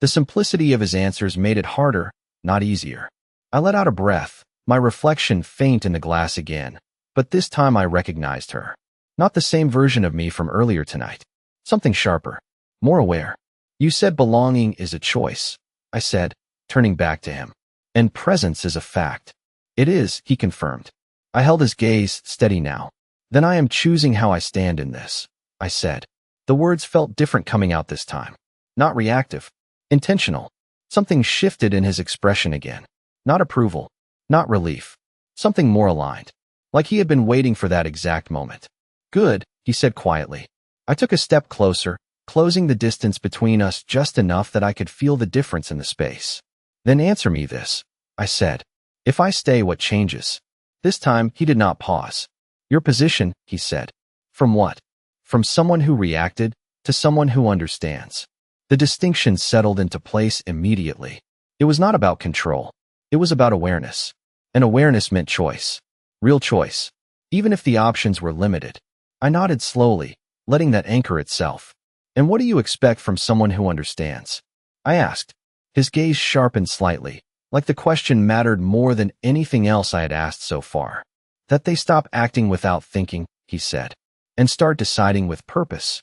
The simplicity of his answers made it harder, not easier. I let out a breath, my reflection faint in the glass again, but this time I recognized her. Not the same version of me from earlier tonight. Something sharper, more aware. You said belonging is a choice, I said, turning back to him. And presence is a fact. It is, he confirmed. I held his gaze, steady now. Then I am choosing how I stand in this, I said. The words felt different coming out this time. Not reactive. Intentional. Something shifted in his expression again. Not approval. Not relief. Something more aligned. Like he had been waiting for that exact moment. Good, he said quietly. I took a step closer, closing the distance between us just enough that I could feel the difference in the space. Then answer me this, I said. If I stay, what changes? This time, he did not pause. Your position, he said. From what? From someone who reacted to someone who understands. The distinction settled into place immediately. It was not about control. It was about awareness. And awareness meant choice. Real choice. Even if the options were limited. I nodded slowly, letting that anchor itself. And what do you expect from someone who understands? I asked. His gaze sharpened slightly, like the question mattered more than anything else I had asked so far. That they stop acting without thinking, he said, and start deciding with purpose.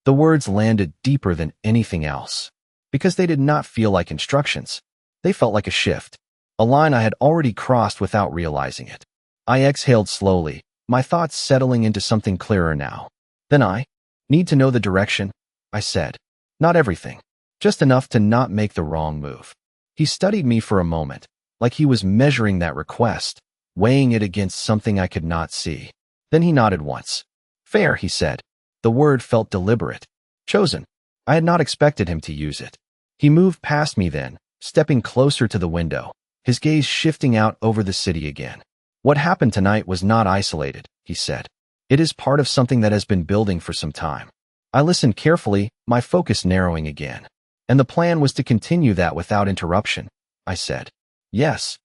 The words landed deeper than anything else, because they did not feel like instructions. They felt like a shift, a line I had already crossed without realizing it. I exhaled slowly, my thoughts settling into something clearer now. Then I need to know the direction, I said. Not everything, just enough to not make the wrong move. He studied me for a moment, like he was measuring that request, weighing it against something I could not see. Then he nodded once. Fair, he said. The word felt deliberate, chosen. I had not expected him to use it. He moved past me then, stepping closer to the window, his gaze shifting out over the city again. What happened tonight was not isolated, he said. It is part of something that has been building for some time. I listened carefully, my focus narrowing again. And the plan was to continue that without interruption, I said. Yes.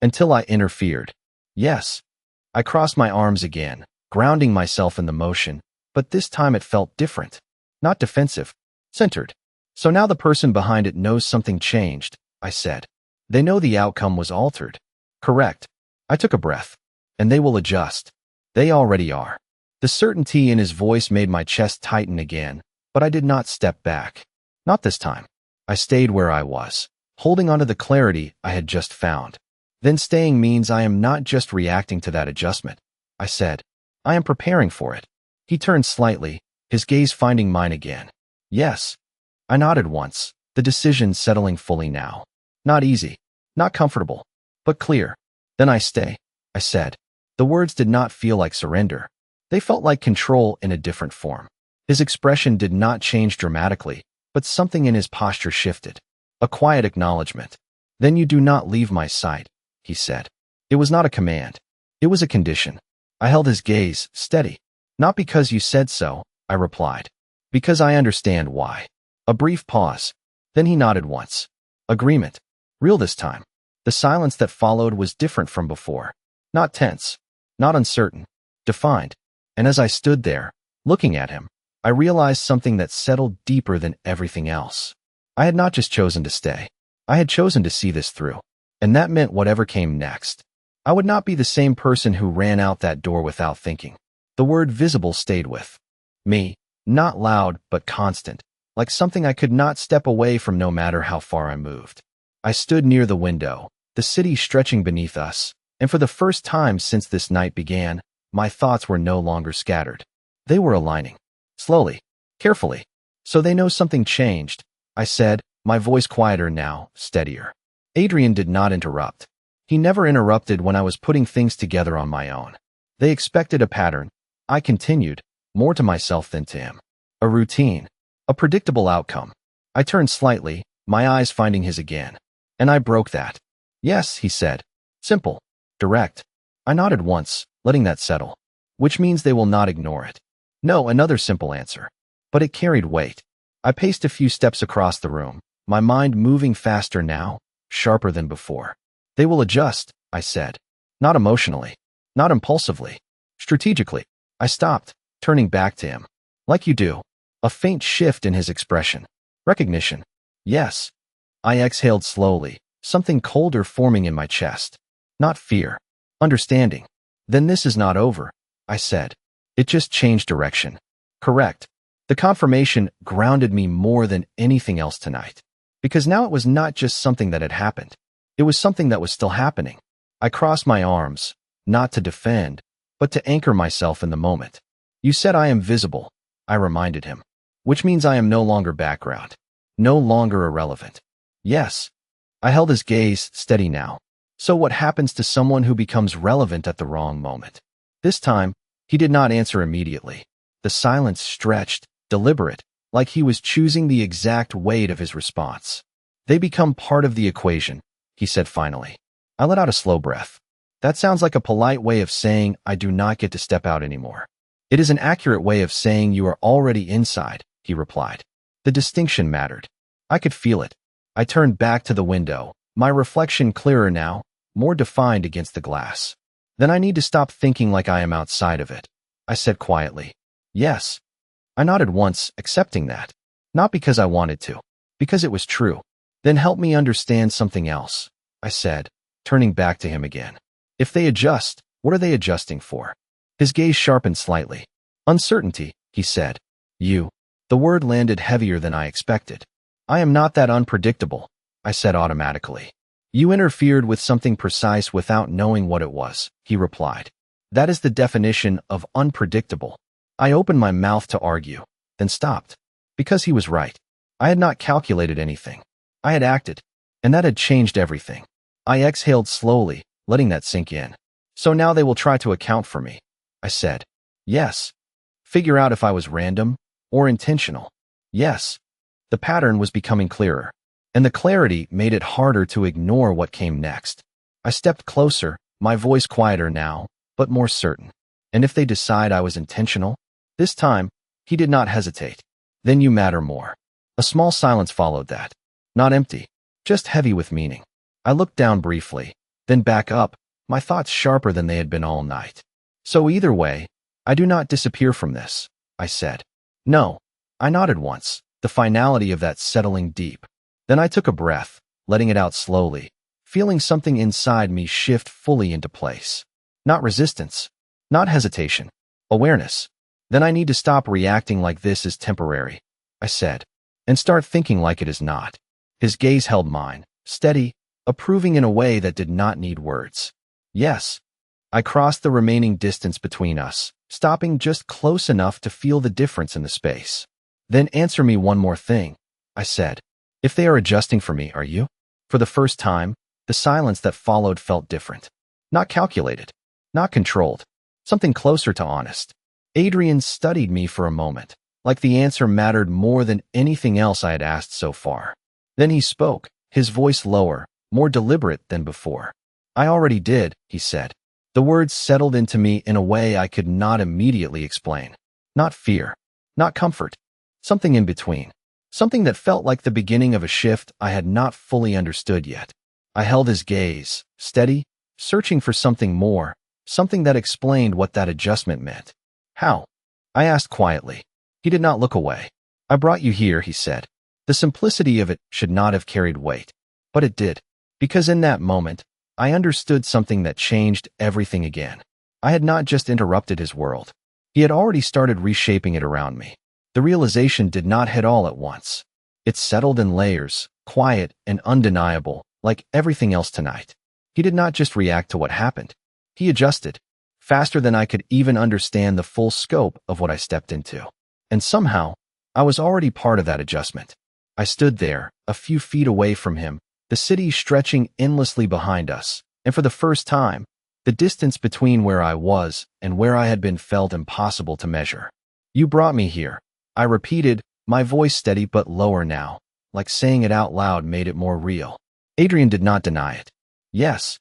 Until I interfered. Yes. I crossed my arms again, grounding myself in the motion, but this time it felt different. Not defensive. Centered. So now the person behind it knows something changed, I said. They know the outcome was altered. Correct. I took a breath. And they will adjust. They already are. The certainty in his voice made my chest tighten again, but I did not step back. Not this time. I stayed where I was, holding onto the clarity I had just found. Then staying means I am not just reacting to that adjustment, I said. I am preparing for it. He turned slightly, his gaze finding mine again. Yes. I nodded once, the decision settling fully now. Not easy, not comfortable, but clear. Then I stay, I said. The words did not feel like surrender. They felt like control in a different form. His expression did not change dramatically, but something in his posture shifted. A quiet acknowledgement. Then you do not leave my sight, he said. It was not a command. It was a condition. I held his gaze, steady. Not because you said so, I replied. Because I understand why. A brief pause. Then he nodded once. Agreement. Real this time. The silence that followed was different from before. Not tense. Not uncertain. Defined. And as I stood there, looking at him, I realized something that settled deeper than everything else. I had not just chosen to stay. I had chosen to see this through. And that meant whatever came next. I would not be the same person who ran out that door without thinking. The word visible stayed with me, not loud but constant, like something I could not step away from no matter how far I moved. I stood near the window, the city stretching beneath us, and for the first time since this night began, my thoughts were no longer scattered. They were aligning. Slowly, carefully. So they know something changed, I said, my voice quieter now, steadier. Adrian did not interrupt. He never interrupted when I was putting things together on my own. They expected a pattern. I continued, more to myself than to him. A routine. A predictable outcome. I turned slightly, my eyes finding his again. And I broke that. Yes, he said. Simple. Direct. I nodded once, letting that settle. Which means they will not ignore it. No, another simple answer. But it carried weight. I paced a few steps across the room, my mind moving faster now, sharper than before. They will adjust, I said. Not emotionally. Not impulsively. Strategically. I stopped, turning back to him. Like you do. A faint shift in his expression. Recognition. Yes. I exhaled slowly, something colder forming in my chest. Not fear. Understanding. Then this is not over, I said. It just changed direction. Correct. The confirmation grounded me more than anything else tonight. Because now it was not just something that had happened. It was something that was still happening. I crossed my arms, not to defend, but to anchor myself in the moment. You said I am visible, I reminded him. Which means I am no longer background. No longer irrelevant. Yes. I held his gaze steady now. So what happens to someone who becomes relevant at the wrong moment? This time, he did not answer immediately. The silence stretched, deliberate, like he was choosing the exact weight of his response. They become part of the equation, he said finally. I let out a slow breath. That sounds like a polite way of saying I do not get to step out anymore. It is an accurate way of saying you are already inside, he replied. The distinction mattered. I could feel it. I turned back to the window, my reflection clearer now, more defined against the glass. Then I need to stop thinking like I am outside of it, I said quietly. Yes. I nodded once, accepting that. Not because I wanted to, because it was true. Then help me understand something else, I said, turning back to him again. If they adjust, what are they adjusting for? His gaze sharpened slightly. Uncertainty, he said. You. The word landed heavier than I expected. I am not that unpredictable, I said automatically. You interfered with something precise without knowing what it was, he replied. That is the definition of unpredictable. I opened my mouth to argue, then stopped. Because he was right. I had not calculated anything. I had acted, and that had changed everything. I exhaled slowly, letting that sink in. So now they will try to account for me, I said. Yes. Figure out if I was random or intentional. Yes. The pattern was becoming clearer, and the clarity made it harder to ignore what came next. I stepped closer, my voice quieter now, but more certain. And if they decide I was intentional? This time, he did not hesitate. Then you matter more. A small silence followed that. Not empty, just heavy with meaning. I looked down briefly, then back up, my thoughts sharper than they had been all night. So either way, I do not disappear from this, I said. No. I nodded once, the finality of that settling deep. Then I took a breath, letting it out slowly, feeling something inside me shift fully into place. Not resistance, not hesitation, awareness. Then I need to stop reacting like this is temporary, I said, and start thinking like it is not. His gaze held mine, steady, approving in a way that did not need words. Yes. I crossed the remaining distance between us, stopping just close enough to feel the difference in the space. Then answer me one more thing, I said. If they are adjusting for me, are you? For the first time, the silence that followed felt different. Not calculated, not controlled, something closer to honest. Adrian studied me for a moment, like the answer mattered more than anything else I had asked so far. Then he spoke, his voice lower, more deliberate than before. I already did, he said. The words settled into me in a way I could not immediately explain. Not fear, not comfort, something in between. Something that felt like the beginning of a shift I had not fully understood yet. I held his gaze, steady, searching for something more, something that explained what that adjustment meant. How? I asked quietly. He did not look away. I brought you here, he said. The simplicity of it should not have carried weight. But it did. Because in that moment, I understood something that changed everything again. I had not just interrupted his world. He had already started reshaping it around me. The realization did not hit all at once. It settled in layers, quiet and undeniable, like everything else tonight. He did not just react to what happened. He adjusted, faster than I could even understand the full scope of what I stepped into. And somehow, I was already part of that adjustment. I stood there, a few feet away from him, the city stretching endlessly behind us, and for the first time, the distance between where I was and where I had been felt impossible to measure. You brought me here, I repeated, my voice steady but lower now, like saying it out loud made it more real. Adrian did not deny it. Yes.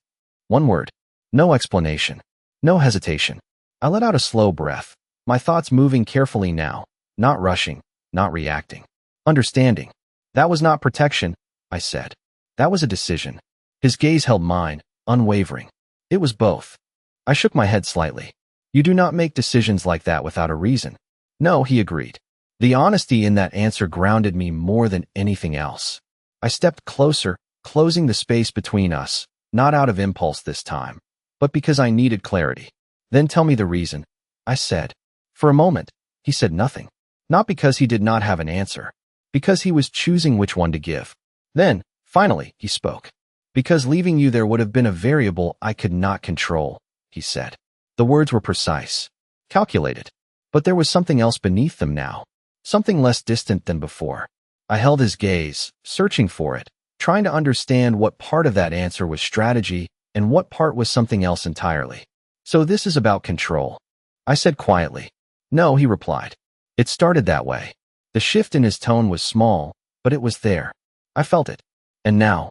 One word. No explanation. No hesitation. I let out a slow breath, my thoughts moving carefully now, not rushing, not reacting. Understanding. That was not protection, I said. That was a decision. His gaze held mine, unwavering. It was both. I shook my head slightly. You do not make decisions like that without a reason. No, he agreed. The honesty in that answer grounded me more than anything else. I stepped closer, closing the space between us, not out of impulse this time, but because I needed clarity. Then tell me the reason, I said. For a moment, he said nothing. Not because he did not have an answer, because he was choosing which one to give. Then, finally, he spoke. Because leaving you there would have been a variable I could not control, he said. The words were precise, calculated, but there was something else beneath them now, something less distant than before. I held his gaze, searching for it, trying to understand what part of that answer was strategy and what part was something else entirely. So this is about control, I said quietly. No, he replied. It started that way. The shift in his tone was small, but it was there. I felt it. And now?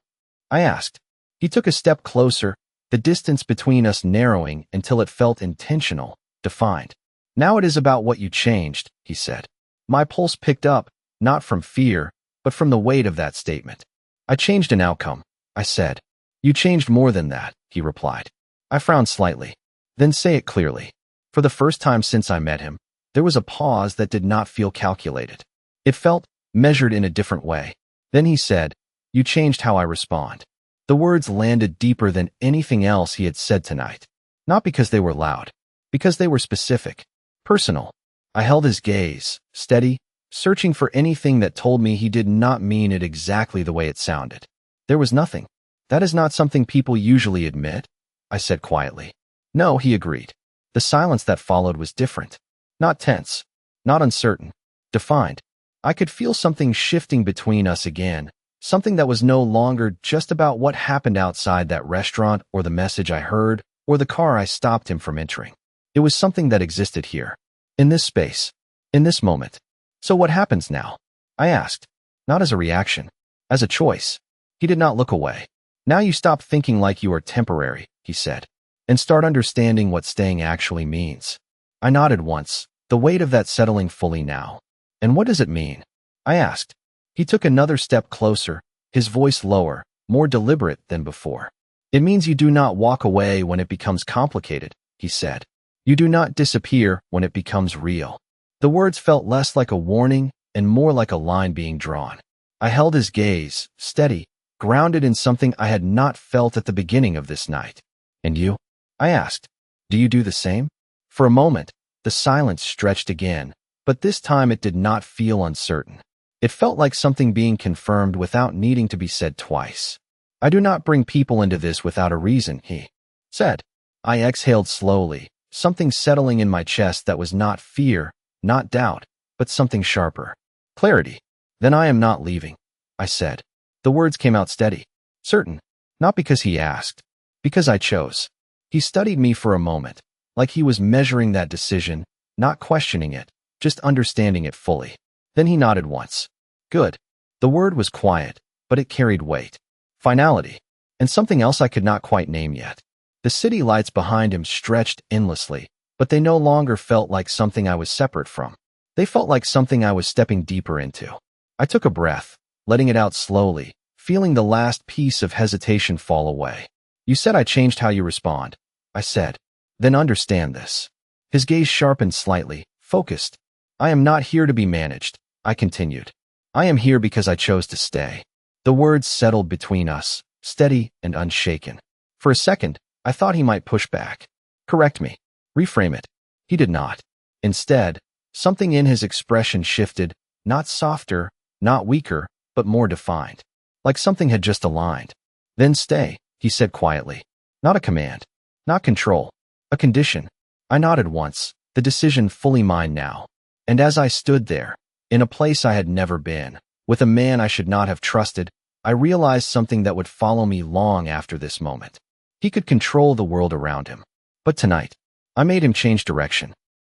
I asked. He took a step closer, the distance between us narrowing until it felt intentional, defined. Now it is about what you changed, he said. My pulse picked up, not from fear, but from the weight of that statement. I changed an outcome, I said. You changed more than that, he replied. I frowned slightly. Then say it clearly. For the first time since I met him, there was a pause that did not feel calculated. It felt measured in a different way. Then he said, you changed how I respond. The words landed deeper than anything else he had said tonight. Not because they were loud, because they were specific, personal. I held his gaze, steady, searching for anything that told me he did not mean it exactly the way it sounded. There was nothing. That is not something people usually admit, I said quietly. No, he agreed. The silence that followed was different. Not tense, not uncertain, defined. I could feel something shifting between us again, something that was no longer just about what happened outside that restaurant or the message I heard or the car I stopped him from entering. It was something that existed here, in this space, in this moment. So what happens now? I asked, not as a reaction, as a choice. He did not look away. Now you stop thinking like you are temporary, he said, and start understanding what staying actually means. I nodded once, the weight of that settling fully now. And what does it mean? I asked. He took another step closer, his voice lower, more deliberate than before. It means you do not walk away when it becomes complicated, he said. You do not disappear when it becomes real. The words felt less like a warning and more like a line being drawn. I held his gaze, steady, grounded in something I had not felt at the beginning of this night. And you? I asked. Do you do the same? For a moment, the silence stretched again, but this time it did not feel uncertain. It felt like something being confirmed without needing to be said twice. I do not bring people into this without a reason, he said. I exhaled slowly, something settling in my chest that was not fear, not doubt, but something sharper. Clarity. Then I am not leaving, I said. The words came out steady, certain, not because he asked, because I chose. He studied me for a moment, like he was measuring that decision, not questioning it, just understanding it fully. Then he nodded once. Good. The word was quiet, but it carried weight. Finality. And something else I could not quite name yet. The city lights behind him stretched endlessly, but they no longer felt like something I was separate from. They felt like something I was stepping deeper into. I took a breath, letting it out slowly, feeling the last piece of hesitation fall away. You said I changed how you respond, I said. Then understand this. His gaze sharpened slightly, focused. I am not here to be managed, I continued. I am here because I chose to stay. The words settled between us, steady and unshaken. For a second, I thought he might push back. Correct me. Reframe it. He did not. Instead, something in his expression shifted, not softer, not weaker, but more defined. Like something had just aligned. Then stay, he said quietly. Not a command. Not control. A condition. I nodded once, the decision fully mine now. And as I stood there, in a place I had never been, with a man I should not have trusted. I realized something that would follow me long after this moment. He could control the world around him. But tonight, I made him change direction.